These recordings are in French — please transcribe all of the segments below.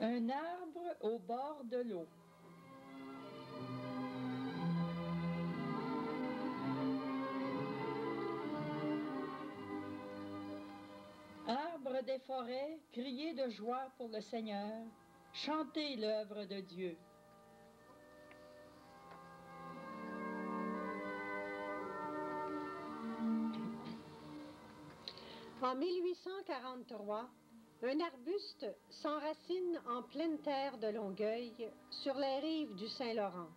Un arbre au bord de l'eau. Arbres des forêts, criez de joie pour le Seigneur, chantez l'œuvre de Dieu. En 1843, un arbuste s'enracine en pleine terre de Longueuil, sur les rives du Saint-Laurent.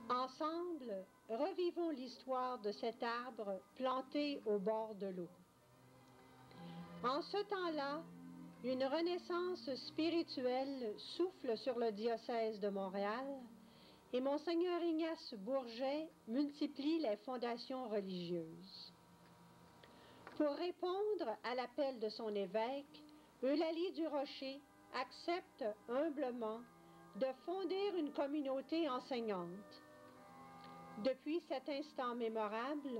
Ensemble, revivons l'histoire de cet arbre planté au bord de l'eau. En ce temps-là, une renaissance spirituelle souffle sur le diocèse de Montréal et Monseigneur Ignace Bourget multiplie les fondations religieuses. Pour répondre à l'appel de son évêque, Eulalie du Rocher accepte humblement de fonder une communauté enseignante. Depuis cet instant mémorable,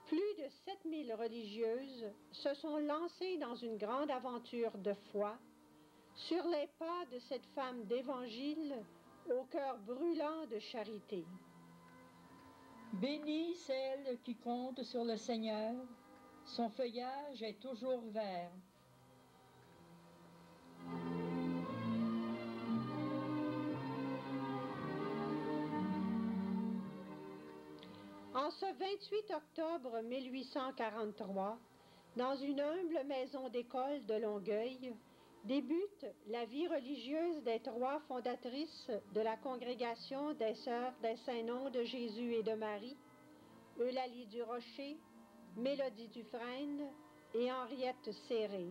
plus de 7000 religieuses se sont lancées dans une grande aventure de foi sur les pas de cette femme d'Évangile au cœur brûlant de charité. Bénie celle qui compte sur le Seigneur, son feuillage est toujours vert. En ce 28 octobre 1843, dans une humble maison d'école de Longueuil, débute la vie religieuse des 3 fondatrices de la congrégation des Sœurs des Saints-Noms de Jésus et de Marie, Eulalie du Rocher, Mélodie Dufresne et Henriette Serré.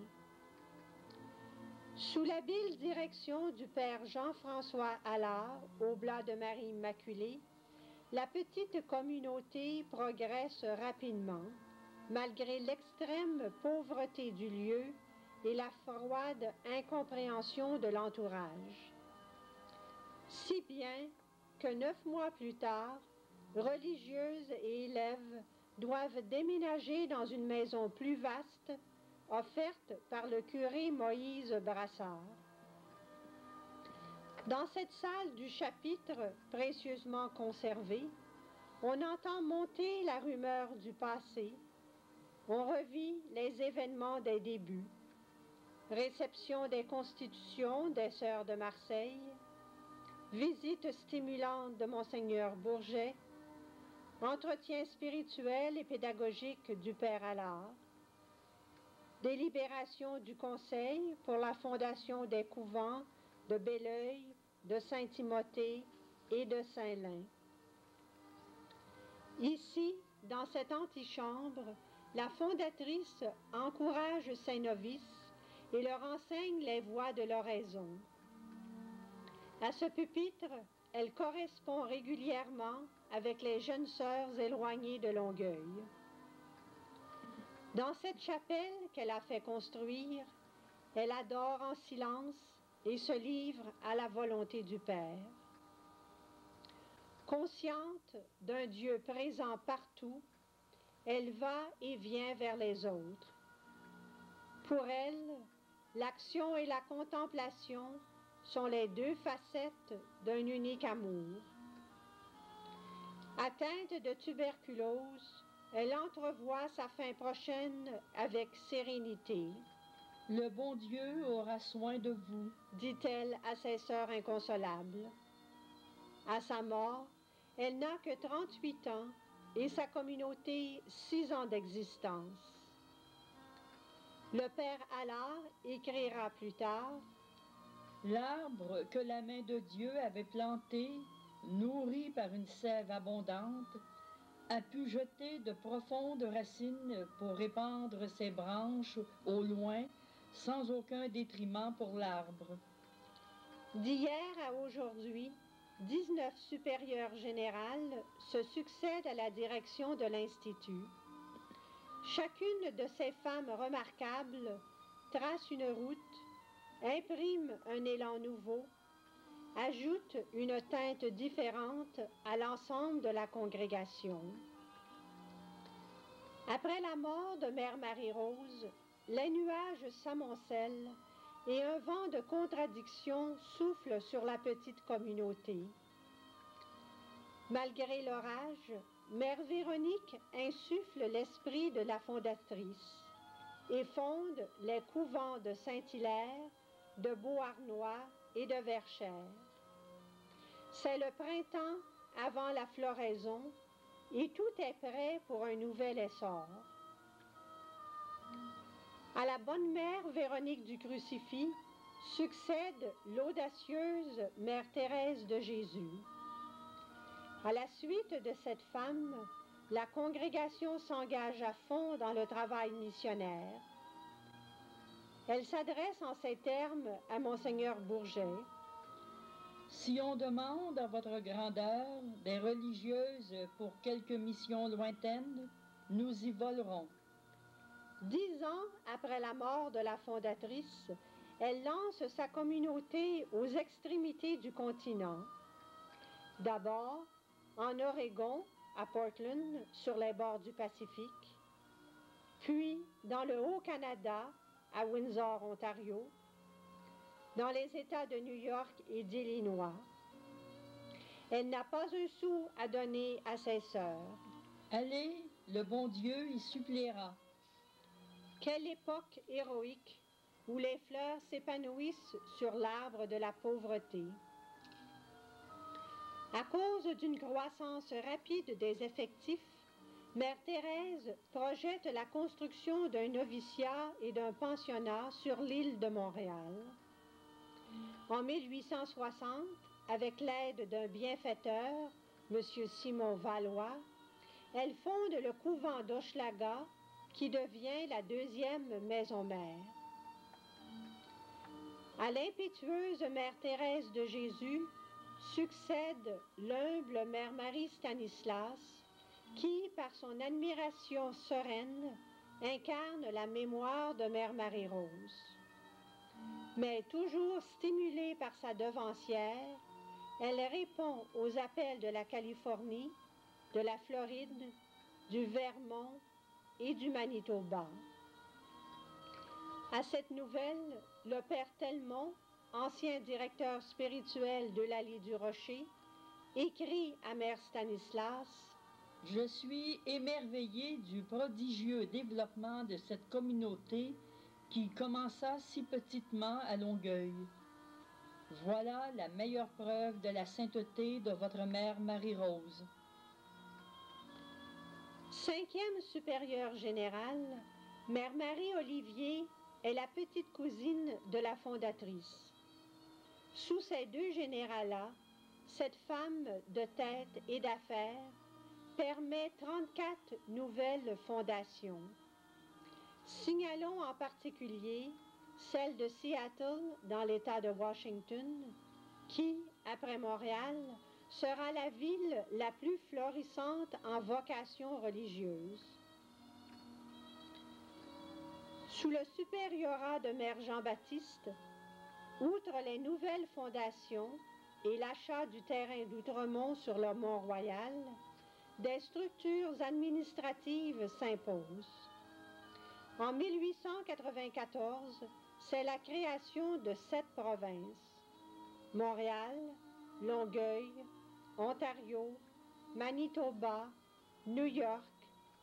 Sous l'habile direction du père Jean-François Allard, Oblat de Marie Immaculée, la petite communauté progresse rapidement, malgré l'extrême pauvreté du lieu et la froide incompréhension de l'entourage. Si bien que 9 mois plus tard, religieuses et élèves doivent déménager dans une maison plus vaste, offerte par le curé Moïse Brassard. Dans cette salle du chapitre précieusement conservée, on entend monter la rumeur du passé, on revit les événements des débuts, réception des constitutions des Sœurs de Marseille, visite stimulante de Monseigneur Bourget, entretien spirituel et pédagogique du Père Allard, délibération du Conseil pour la fondation des couvents de Belleuil, de Saint-Timothée et de Saint-Lin. Ici, dans cette antichambre, la fondatrice encourage ses novices et leur enseigne les voies de l'oraison. À ce pupitre, elle correspond régulièrement avec les jeunes sœurs éloignées de Longueuil. Dans cette chapelle qu'elle a fait construire, elle adore en silence et se livre à la volonté du Père. Consciente d'un Dieu présent partout, elle va et vient vers les autres. Pour elle, l'action et la contemplation sont les 2 facettes d'un unique amour. Atteinte de tuberculose, elle entrevoit sa fin prochaine avec sérénité. Le bon Dieu aura soin de vous, dit-elle à ses sœurs inconsolables. À sa mort, elle n'a que 38 ans et sa communauté 6 ans d'existence. Le père Allard écrira plus tard: l'arbre que la main de Dieu avait planté, nourri par une sève abondante, a pu jeter de profondes racines pour répandre ses branches au loin, sans aucun détriment pour l'arbre. D'hier à aujourd'hui, 19 supérieures générales se succèdent à la direction de l'Institut. Chacune de ces femmes remarquables trace une route, imprime un élan nouveau, ajoute une teinte différente à l'ensemble de la congrégation. Après la mort de Mère Marie-Rose, les nuages s'amoncellent et un vent de contradiction souffle sur la petite communauté. Malgré l'orage, Mère Véronique insuffle l'esprit de la fondatrice et fonde les couvents de Saint-Hilaire, de Beauharnois et de Verchères. C'est le printemps avant la floraison et tout est prêt pour un nouvel essor. À la bonne mère Véronique du Crucifix succède l'audacieuse Mère Thérèse de Jésus. À la suite de cette femme, la congrégation s'engage à fond dans le travail missionnaire. Elle s'adresse en ces termes à Monseigneur Bourget. Si on demande à votre grandeur des religieuses pour quelques missions lointaines, nous y volerons. 10 ans après la mort de la fondatrice, elle lance sa communauté aux extrémités du continent. D'abord, en Oregon, à Portland, sur les bords du Pacifique, puis dans le Haut-Canada, à Windsor, Ontario, dans les États de New York et d'Illinois. Elle n'a pas un sou à donner à ses sœurs. Allez, le bon Dieu y suppléera. Quelle époque héroïque où les fleurs s'épanouissent sur l'arbre de la pauvreté. À cause d'une croissance rapide des effectifs, Mère Thérèse projette la construction d'un noviciat et d'un pensionnat sur l'île de Montréal. En 1860, avec l'aide d'un bienfaiteur, M. Simon Valois, elle fonde le couvent d'Hochelaga, qui devient la deuxième maison mère. À l'impétueuse Mère Thérèse de Jésus succède l'humble Mère Marie Stanislas, qui, par son admiration sereine, incarne la mémoire de Mère Marie-Rose. Mais toujours stimulée par sa devancière, elle répond aux appels de la Californie, de la Floride, du Vermont et du Manitoba. À cette nouvelle, le père Telmont, ancien directeur spirituel de l'Allée du Rocher, écrit à Mère Stanislas: « Je suis émerveillé du prodigieux développement de cette communauté qui commença si petitement à Longueuil. Voilà la meilleure preuve de la sainteté de votre mère Marie-Rose. » 5e supérieure générale, Mère Marie-Olivier est la petite cousine de la fondatrice. Sous ces deux généralats, cette femme de tête et d'affaires permet 34 nouvelles fondations. Signalons en particulier celle de Seattle dans l'État de Washington, qui, après Montréal, sera la ville la plus florissante en vocation religieuse. Sous le supériorat de Mère Jean-Baptiste, outre les nouvelles fondations et l'achat du terrain d'Outremont sur le Mont-Royal, des structures administratives s'imposent. En 1894, c'est la création de 7 provinces: Montréal, Longueuil, Ontario, Manitoba, New York,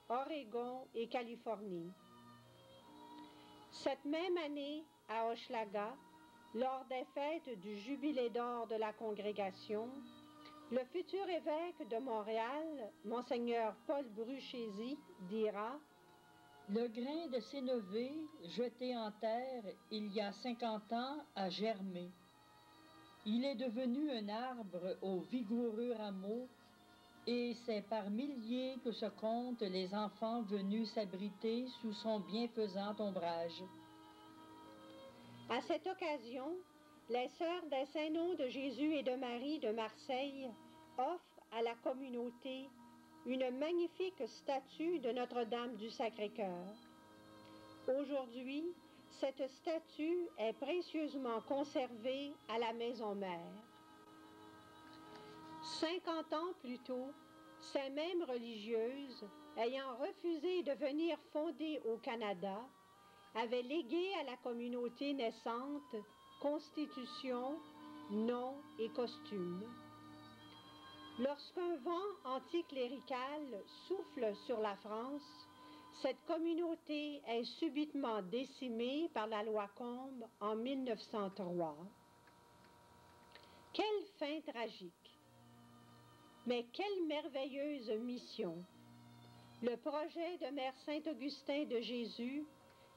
Oregon et Californie. Cette même année, à Hochelaga, lors des fêtes du Jubilé d'or de la congrégation, le futur évêque de Montréal, Monseigneur Paul Bruchézy, dira: « Le grain de sénévé, jeté en terre il y a 50 ans, a germé. Il est devenu un arbre aux vigoureux rameaux, et c'est par milliers que se comptent les enfants venus s'abriter sous son bienfaisant ombrage. » À cette occasion, les Sœurs des Saints-Noms de Jésus et de Marie de Marseille offrent à la communauté une magnifique statue de Notre-Dame du Sacré-Cœur. Aujourd'hui, cette statue est précieusement conservée à la maison mère. 50 ans plus tôt, ces mêmes religieuses, ayant refusé de venir fonder au Canada, avait légué à la communauté naissante constitution, nom et costume. Lorsqu'un vent anticlérical souffle sur la France, cette communauté est subitement décimée par la loi Combes en 1903. Quelle fin tragique! Mais quelle merveilleuse mission! Le projet de Mère Saint-Augustin de Jésus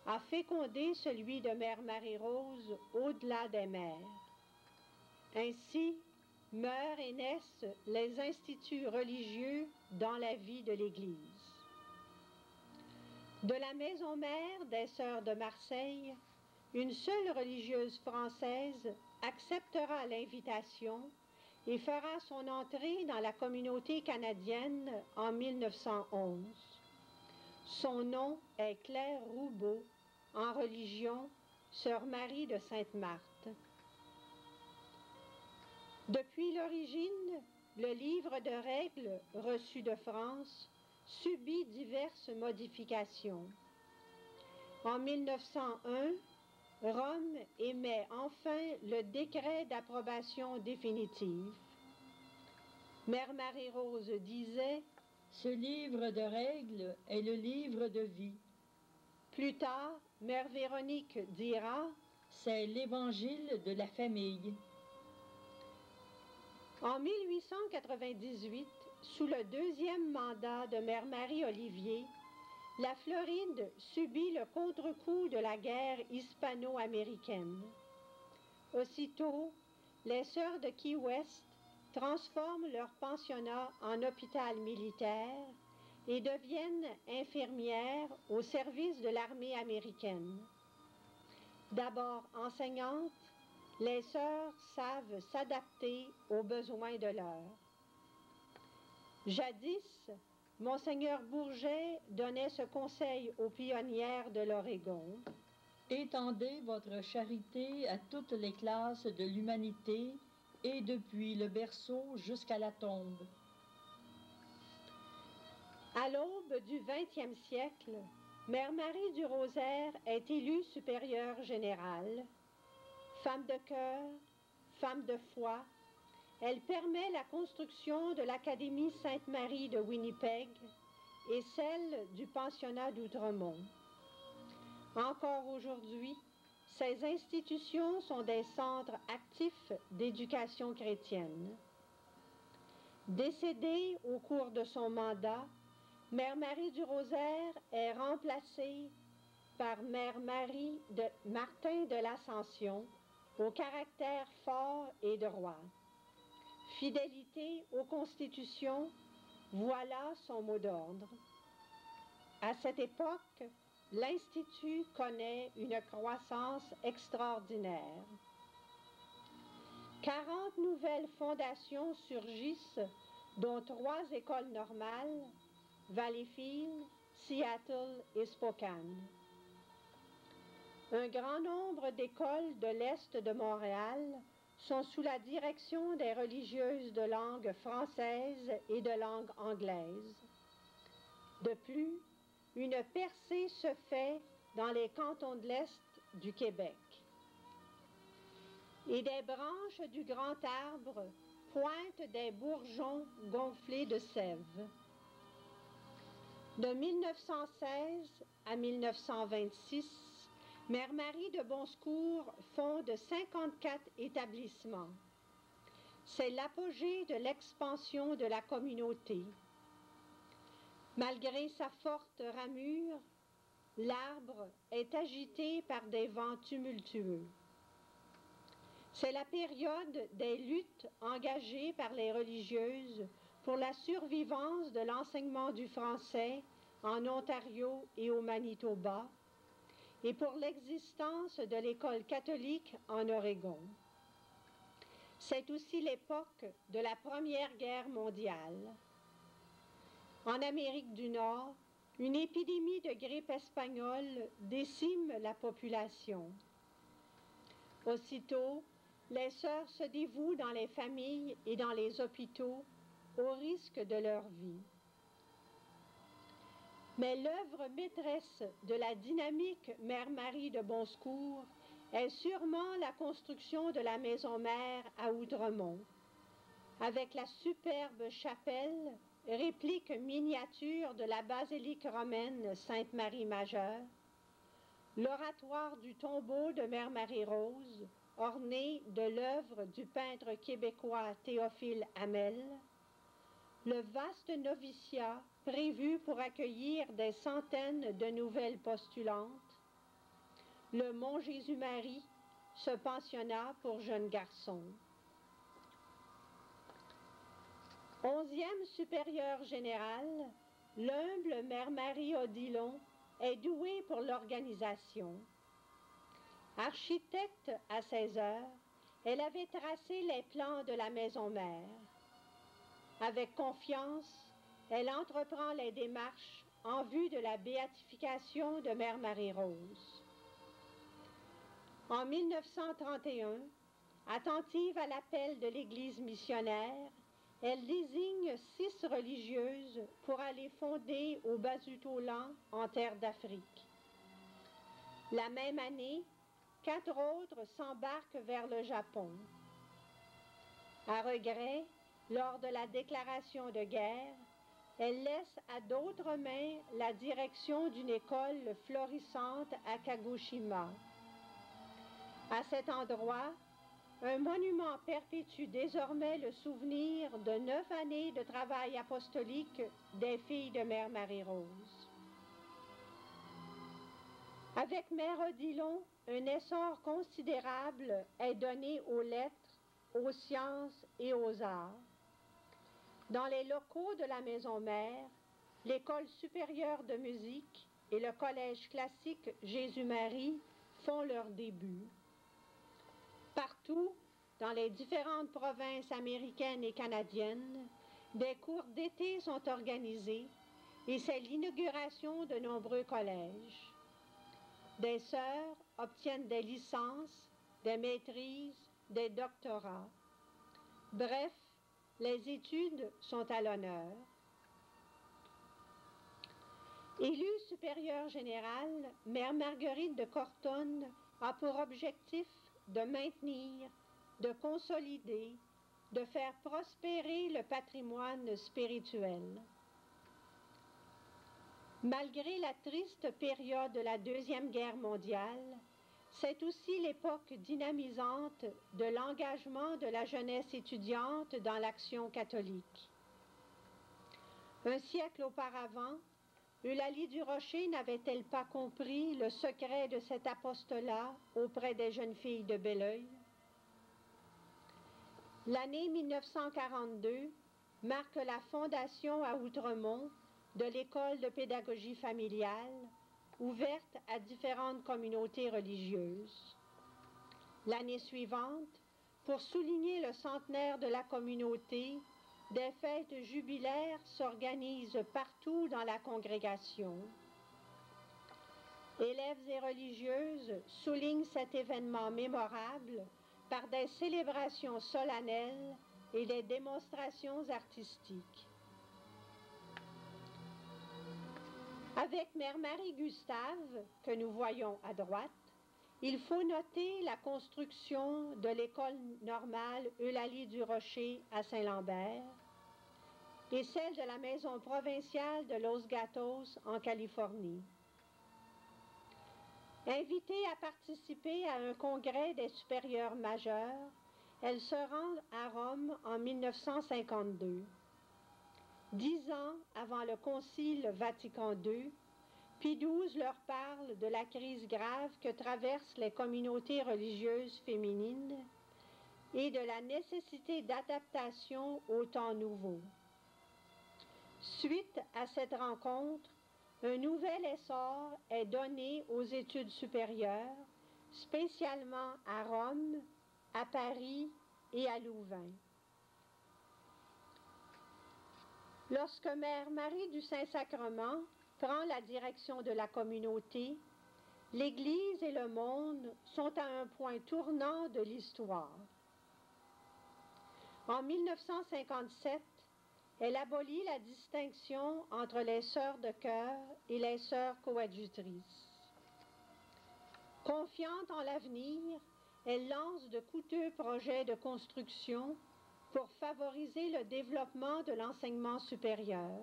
a fécondé celui de Mère Marie-Rose au-delà des mers. Ainsi meurent et naissent les instituts religieux dans la vie de l'Église. De la maison mère des Sœurs de Marseille, une seule religieuse française acceptera l'invitation et fera son entrée dans la communauté canadienne en 1911. Son nom est Claire Roubaud, en religion, Sœur Marie de Sainte-Marthe. Depuis l'origine, le livre de règles reçu de France subit diverses modifications. En 1901, Rome émet enfin le décret d'approbation définitive. Mère Marie-Rose disait « Ce livre de règles est le livre de vie. » Plus tard, Mère Véronique dira « C'est l'évangile de la famille. » En 1898, sous le deuxième mandat de Mère Marie-Olivier, la Floride subit le contre-coup de la guerre hispano-américaine. Aussitôt, les Sœurs de Key West transforment leur pensionnat en hôpital militaire et deviennent infirmières au service de l'armée américaine. D'abord enseignantes, les sœurs savent s'adapter aux besoins de l'heure. Jadis, Monseigneur Bourget donnait ce conseil aux pionnières de l'Oregon. Étendez votre charité à toutes les classes de l'humanité et depuis le berceau jusqu'à la tombe. À l'aube du XXe siècle, Mère Marie du Rosaire est élue supérieure générale. Femme de cœur, femme de foi, elle permet la construction de l'Académie Sainte-Marie de Winnipeg et celle du pensionnat d'Outremont. Encore aujourd'hui, ces institutions sont des centres actifs d'éducation chrétienne. Décédée au cours de son mandat, Mère Marie du Rosaire est remplacée par Mère Marie de Martin de l'Ascension, au caractère fort et droit. Fidélité aux constitutions, voilà son mot d'ordre. À cette époque, l'Institut connaît une croissance extraordinaire. 40 nouvelles fondations surgissent, dont 3 écoles normales, Valleyfield, Seattle et Spokane. Un grand nombre d'écoles de l'Est de Montréal sont sous la direction des religieuses de langue française et de langue anglaise. De plus, une percée se fait dans les cantons de l'Est du Québec. Et des branches du grand arbre pointent des bourgeons gonflés de sève. De 1916 à 1926, Mère Marie de Bonsecours fonde 54 établissements. C'est l'apogée de l'expansion de la communauté. Malgré sa forte ramure, l'arbre est agité par des vents tumultueux. C'est la période des luttes engagées par les religieuses pour la survivance de l'enseignement du français en Ontario et au Manitoba et pour l'existence de l'école catholique en Oregon. C'est aussi l'époque de la Première Guerre mondiale. En Amérique du Nord, une épidémie de grippe espagnole décime la population. Aussitôt, les sœurs se dévouent dans les familles et dans les hôpitaux au risque de leur vie. Mais l'œuvre maîtresse de la dynamique Mère Marie de Bonsecours est sûrement la construction de la maison mère à Outremont, avec la superbe chapelle, réplique miniature de la basilique romaine Sainte-Marie-Majeure, l'oratoire du tombeau de Mère Marie-Rose, orné de l'œuvre du peintre québécois Théophile Hamel, le vaste noviciat prévu pour accueillir des centaines de nouvelles postulantes, le Mont Jésus-Marie, ce pensionnat pour jeunes garçons. 11e supérieur général, l'humble Mère Marie Odilon est douée pour l'organisation. Architecte à 16 heures, elle avait tracé les plans de la maison mère. Avec confiance, elle entreprend les démarches en vue de la béatification de Mère Marie-Rose. En 1931, attentive à l'appel de l'Église missionnaire, elle désigne 6 religieuses pour aller fonder au Basutoland en terre d'Afrique. La même année, 4 autres s'embarquent vers le Japon. À regret, lors de la déclaration de guerre, elle laisse à d'autres mains la direction d'une école florissante à Kagoshima. À cet endroit, un monument perpétue désormais le souvenir de 9 années de travail apostolique des filles de Mère Marie-Rose. Avec Mère Odilon, un essor considérable est donné aux lettres, aux sciences et aux arts. Dans les locaux de la Maison Mère, l'École supérieure de musique et le Collège classique Jésus-Marie font leur début. Partout, dans les différentes provinces américaines et canadiennes, des cours d'été sont organisés et c'est l'inauguration de nombreux collèges. Des sœurs obtiennent des licences, des maîtrises, des doctorats. Bref, les études sont à l'honneur. Élue supérieure générale, Mère Marguerite de Cortonne a pour objectif de maintenir, de consolider, de faire prospérer le patrimoine spirituel. Malgré la triste période de la Deuxième Guerre mondiale, c'est aussi l'époque dynamisante de l'engagement de la jeunesse étudiante dans l'action catholique. Un siècle auparavant, Eulalie Durocher n'avait-elle pas compris le secret de cet apostolat auprès des jeunes filles de Belleuil? L'année 1942 marque la fondation à Outremont de l'école de pédagogie familiale, ouverte à différentes communautés religieuses. L'année suivante, pour souligner le centenaire de la communauté, des fêtes jubilaires s'organisent partout dans la congrégation. Élèves et religieuses soulignent cet événement mémorable par des célébrations solennelles et des démonstrations artistiques. Avec Mère Marie-Gustave, que nous voyons à droite, il faut noter la construction de l'école normale Eulalie Durocher à Saint-Lambert et celle de la maison provinciale de Los Gatos en Californie. Invitée à participer à un congrès des supérieurs majeurs, elle se rend à Rome en 1952. 10 ans avant le Concile Vatican II, Pie XII leur parle de la crise grave que traversent les communautés religieuses féminines et de la nécessité d'adaptation au temps nouveau. Suite à cette rencontre, un nouvel essor est donné aux études supérieures, spécialement à Rome, à Paris et à Louvain. Lorsque Mère Marie du Saint-Sacrement prend la direction de la communauté, l'Église et le monde sont à un point tournant de l'histoire. En 1957, Elle abolit la distinction entre les sœurs de cœur et les sœurs coadjutrices. Confiante en l'avenir, elle lance de coûteux projets de construction pour favoriser le développement de l'enseignement supérieur.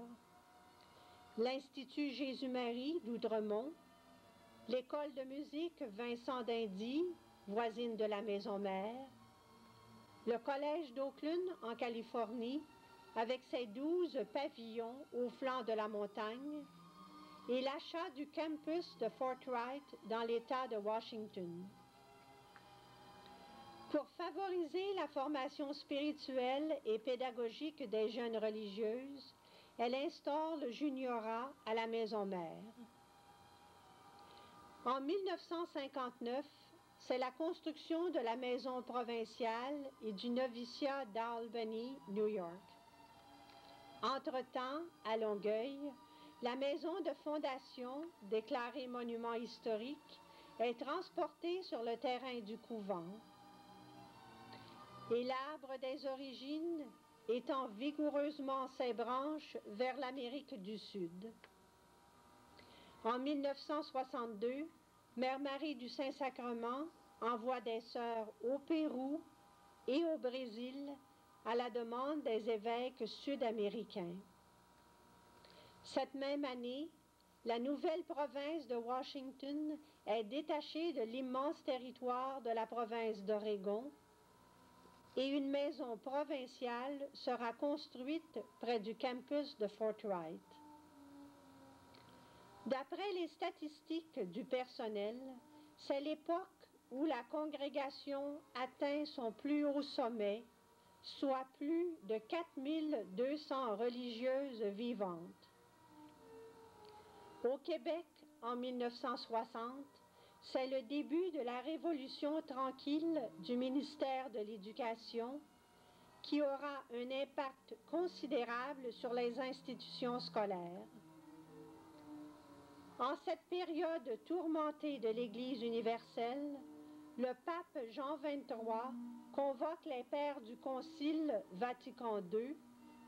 L'Institut Jésus-Marie d'Outremont, l'école de musique Vincent d'Indy, voisine de la maison mère, le collège d'Oakland en Californie, avec ses 12 pavillons au flanc de la montagne, et l'achat du campus de Fort Wright dans l'État de Washington. Pour favoriser la formation spirituelle et pédagogique des jeunes religieuses, elle instaure le juniorat à la maison mère. En 1959, c'est la construction de la maison provinciale et du noviciat d'Albany, New York. Entre-temps, à Longueuil, la maison de fondation, déclarée monument historique, est transportée sur le terrain du couvent. Et l'arbre des origines étend vigoureusement ses branches vers l'Amérique du Sud. En 1962, Mère Marie du Saint-Sacrement envoie des sœurs au Pérou et au Brésil à la demande des évêques sud-américains. Cette même année, la nouvelle province de Washington est détachée de l'immense territoire de la province d'Oregon et une maison provinciale sera construite près du campus de Fort Wright. D'après les statistiques du personnel, c'est l'époque où la congrégation atteint son plus haut sommet, soit plus de 4200 religieuses vivantes. Au Québec, en 1960, c'est le début de la révolution tranquille du ministère de l'Éducation qui aura un impact considérable sur les institutions scolaires. En cette période tourmentée de l'Église universelle, le pape Jean XXIII convoque les pères du Concile Vatican II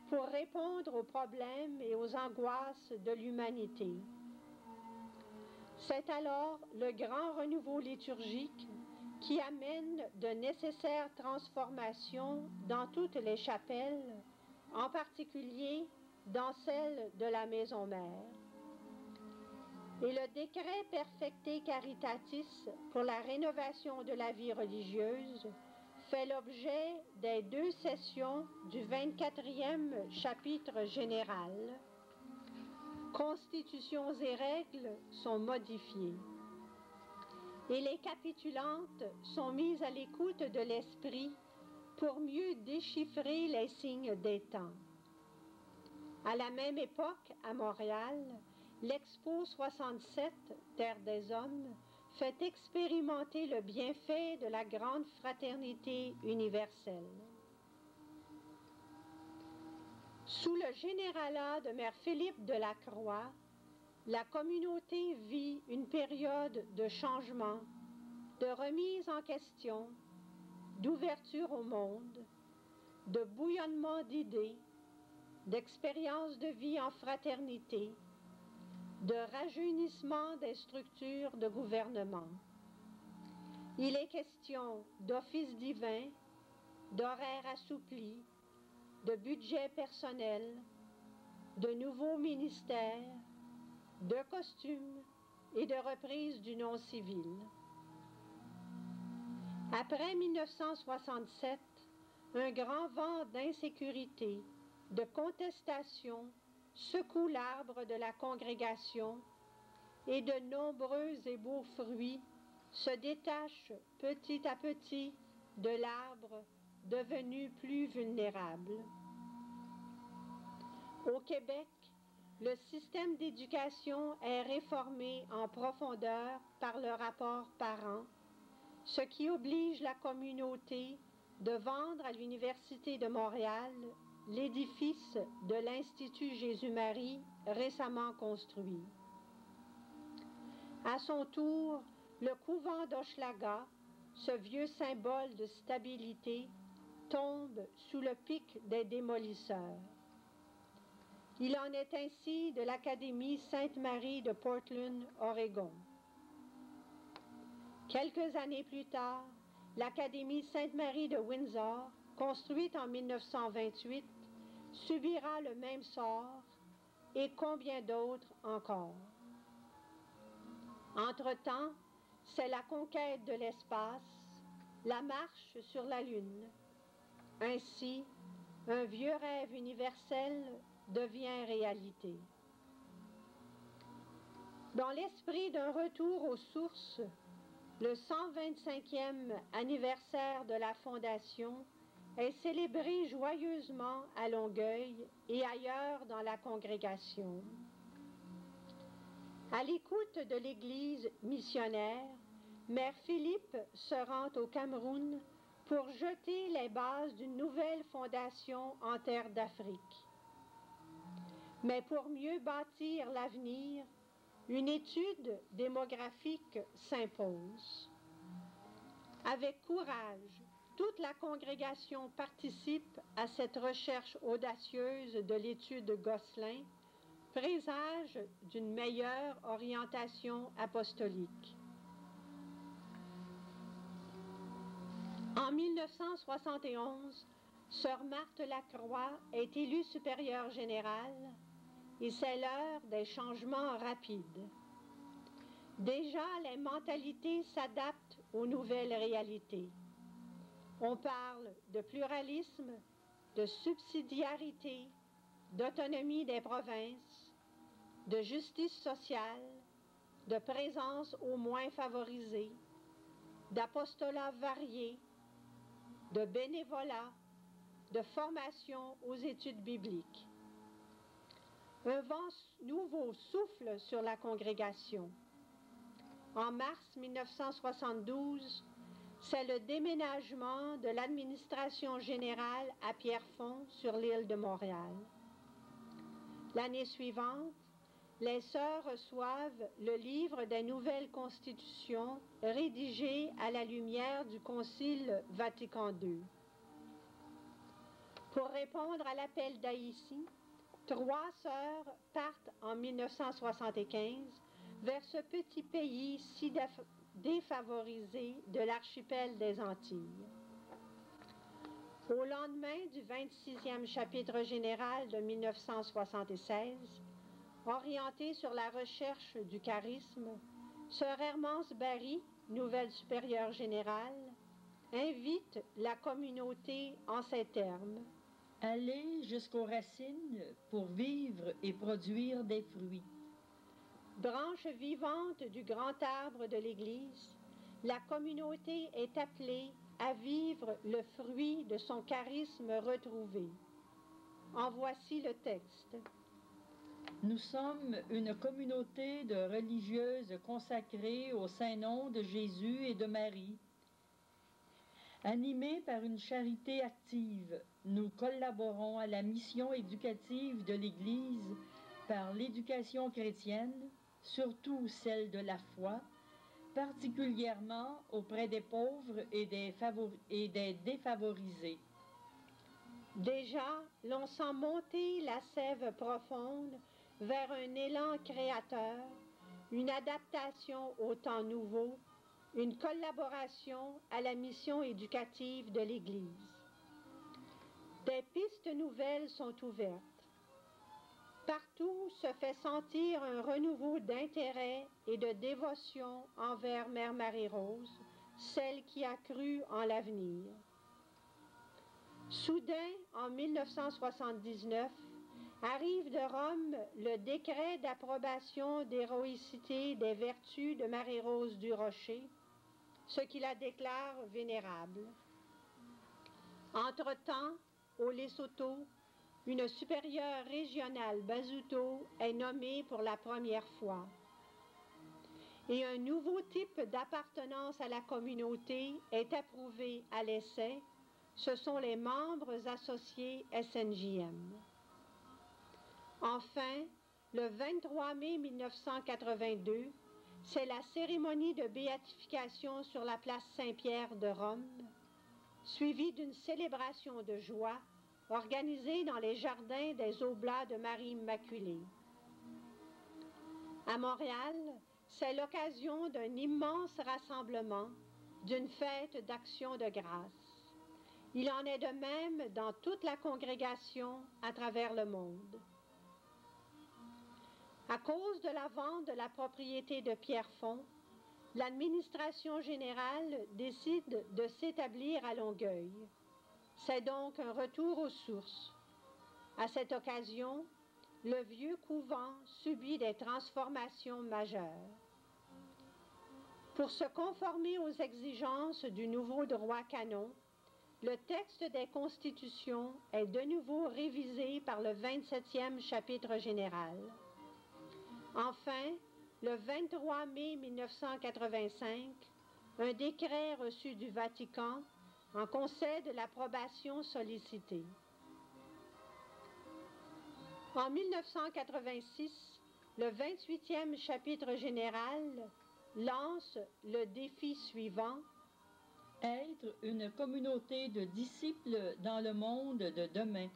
pour répondre aux problèmes et aux angoisses de l'humanité. C'est alors le grand renouveau liturgique qui amène de nécessaires transformations dans toutes les chapelles, en particulier dans celle de la maison mère. Et le décret Perfecte Caritatis pour la rénovation de la vie religieuse fait l'objet des 2 sessions du 24e chapitre général. Constitutions et règles sont modifiées. Et les capitulantes sont mises à l'écoute de l'esprit pour mieux déchiffrer les signes des temps. À la même époque, à Montréal, l'Expo 67, Terre des Hommes, fait expérimenter le bienfait de la grande fraternité universelle. Sous le généralat de Mère Philippe de la Croix, la communauté vit une période de changement, de remise en question, d'ouverture au monde, de bouillonnement d'idées, d'expériences de vie en fraternité, de rajeunissement des structures de gouvernement. Il est question d'office divin, d'horaires assouplis, de budget personnel, de nouveaux ministères, de costumes et de reprise du nom civil. Après 1967, un grand vent d'insécurité, de contestation secoue l'arbre de la congrégation et de nombreux et beaux fruits se détachent petit à petit de l'arbre devenu plus vulnérable. Au Québec, le système d'éducation est réformé en profondeur par le rapport Parent, ce qui oblige la communauté de vendre à l'Université de Montréal l'édifice de l'Institut Jésus-Marie récemment construit. À son tour, le couvent d'Hochelaga, ce vieux symbole de stabilité, tombe sous le pic des démolisseurs. Il en est ainsi de l'Académie Sainte-Marie de Portland, Oregon. Quelques années plus tard, l'Académie Sainte-Marie de Windsor, construite en 1928, subira le même sort et combien d'autres encore. Entre-temps, c'est la conquête de l'espace, la marche sur la Lune. Ainsi, un vieux rêve universel devient réalité. Dans l'esprit d'un retour aux sources, le 125e anniversaire de la Fondation est célébré joyeusement à Longueuil et ailleurs dans la congrégation. À l'écoute de l'Église missionnaire, Mère Philippe se rend au Cameroun pour jeter les bases d'une nouvelle fondation en terre d'Afrique. Mais pour mieux bâtir l'avenir, une étude démographique s'impose. Avec courage, toute la congrégation participe à cette recherche audacieuse de l'étude Gosselin, présage d'une meilleure orientation apostolique. En 1971, Sœur Marthe Lacroix est élue supérieure générale et c'est l'heure des changements rapides. Déjà, les mentalités s'adaptent aux nouvelles réalités. On parle de pluralisme, de subsidiarité, d'autonomie des provinces, de justice sociale, de présence aux moins favorisés, d'apostolat varié, de bénévolat, de formation aux études bibliques. Un vent nouveau souffle sur la congrégation. En mars 1972, c'est le déménagement de l'administration générale à Pierrefonds sur l'île de Montréal. L'année suivante, les sœurs reçoivent le livre des nouvelles constitutions rédigées à la lumière du Concile Vatican II. Pour répondre à l'appel d'Haïti, 3 sœurs partent en 1975 vers ce petit pays si défavorisé de l'archipel des Antilles. Au lendemain du 26e chapitre général de 1976, orienté sur la recherche du charisme, Sœur Hermance Barry, nouvelle supérieure générale, invite la communauté en ces termes. Aller jusqu'aux racines pour vivre et produire des fruits. Branche vivante du grand arbre de l'Église, la communauté est appelée à vivre le fruit de son charisme retrouvé. En voici le texte. Nous sommes une communauté de religieuses consacrées au Saint-Nom de Jésus et de Marie. Animées par une charité active, nous collaborons à la mission éducative de l'Église par l'éducation chrétienne, surtout celle de la foi, particulièrement auprès des pauvres et des défavorisés. Déjà, l'on sent monter la sève profonde vers un élan créateur, une adaptation au temps nouveau, une collaboration à la mission éducative de l'Église. Des pistes nouvelles sont ouvertes. Partout se fait sentir un renouveau d'intérêt et de dévotion envers Mère Marie-Rose, celle qui a cru en l'avenir. Soudain, en 1979, arrive de Rome le décret d'approbation d'héroïcité des vertus de Marie-Rose du Rocher, ce qui la déclare vénérable. Entre-temps, au Lesotho, une supérieure régionale Basuto est nommée pour la première fois. Et un nouveau type d'appartenance à la communauté est approuvé à l'essai. Ce sont les membres associés SNJM. Enfin, le 23 mai 1982, c'est la cérémonie de béatification sur la place Saint-Pierre de Rome, suivie d'une célébration de joie organisée dans les jardins des Oblats de Marie Immaculée. À Montréal, c'est l'occasion d'un immense rassemblement, d'une fête d'action de grâce. Il en est de même dans toute la congrégation à travers le monde. À cause de la vente de la propriété de Pierrefonds, l'administration générale décide de s'établir à Longueuil. C'est donc un retour aux sources. À cette occasion, le vieux couvent subit des transformations majeures. Pour se conformer aux exigences du nouveau droit canon, le texte des constitutions est de nouveau révisé par le 27e chapitre général. Enfin, le 23 mai 1985, un décret reçu du Vatican en concède l'approbation sollicitée. En 1986, le 28e chapitre général lance le défi suivant: être une communauté de disciples dans le monde de demain.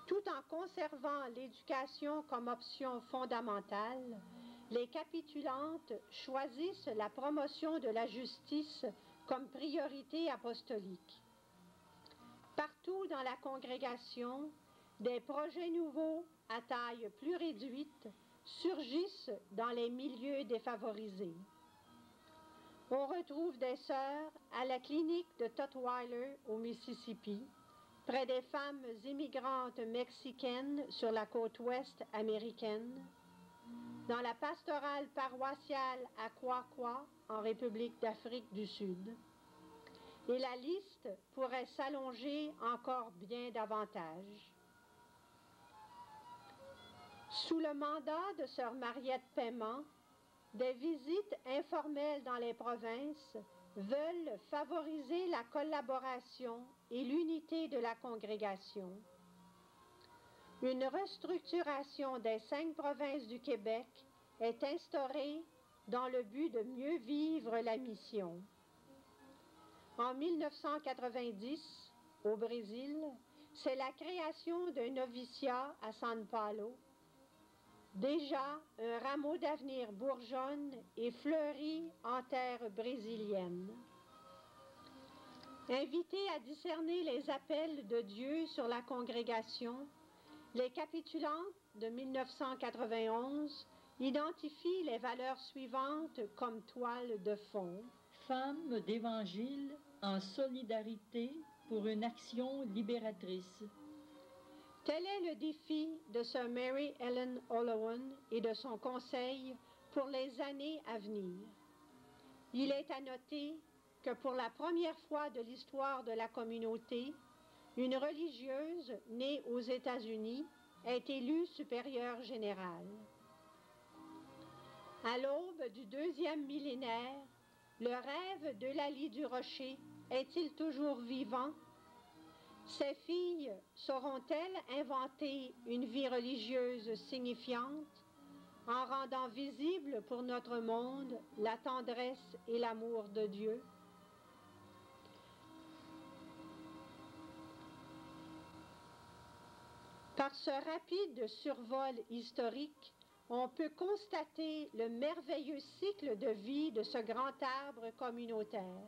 Tout en conservant l'éducation comme option fondamentale, les capitulantes choisissent la promotion de la justice comme priorité apostolique. Partout dans la congrégation, des projets nouveaux à taille plus réduite surgissent dans les milieux défavorisés. On retrouve des sœurs à la clinique de Tutwiler au Mississippi, près des femmes immigrantes mexicaines sur la côte ouest américaine, dans la pastorale paroissiale à Kwakwa en République d'Afrique du Sud. Et la liste pourrait s'allonger encore bien davantage. Sous le mandat de sœur Mariette Paiement, des visites informelles dans les provinces veulent favoriser la collaboration et l'unité de la congrégation. Une restructuration des 5 provinces du Québec est instaurée dans le but de mieux vivre la mission. En 1990, au Brésil, c'est la création d'un noviciat à São Paulo. Déjà, un rameau d'avenir bourgeonne et fleurit en terre brésilienne. Invités à discerner les appels de Dieu sur la congrégation, les capitulantes de 1991 identifient les valeurs suivantes comme toile de fond. Femmes d'Évangile en solidarité pour une action libératrice. Tel est le défi de Sir Mary Ellen O'Lowan et de son conseil pour les années à venir. Il est à noter que pour la première fois de l'histoire de la communauté, une religieuse née aux États-Unis est élue supérieure générale. À l'aube du 2e millénaire, le rêve d'Eulalie Durocher est-il toujours vivant? Ces filles sauront-elles inventer une vie religieuse signifiante en rendant visible pour notre monde la tendresse et l'amour de Dieu? Par ce rapide survol historique, on peut constater le merveilleux cycle de vie de ce grand arbre communautaire.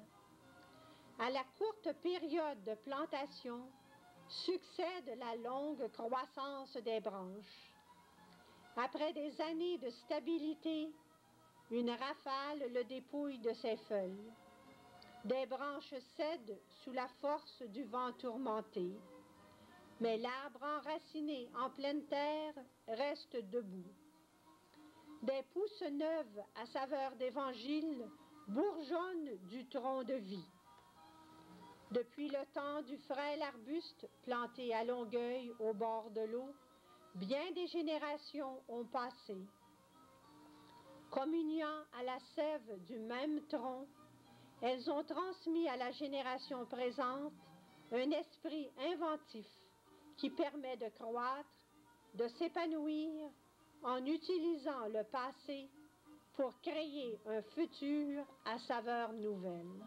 À la courte période de plantation succède la longue croissance des branches. Après des années de stabilité, une rafale le dépouille de ses feuilles. Des branches cèdent sous la force du vent tourmenté, mais l'arbre enraciné en pleine terre reste debout. Des pousses neuves à saveur d'évangile bourgeonnent du tronc de vie. Depuis le temps du frêle arbuste planté à Longueuil au bord de l'eau, bien des générations ont passé. Communiant à la sève du même tronc, elles ont transmis à la génération présente un esprit inventif qui permet de croître, de s'épanouir en utilisant le passé pour créer un futur à saveur nouvelle.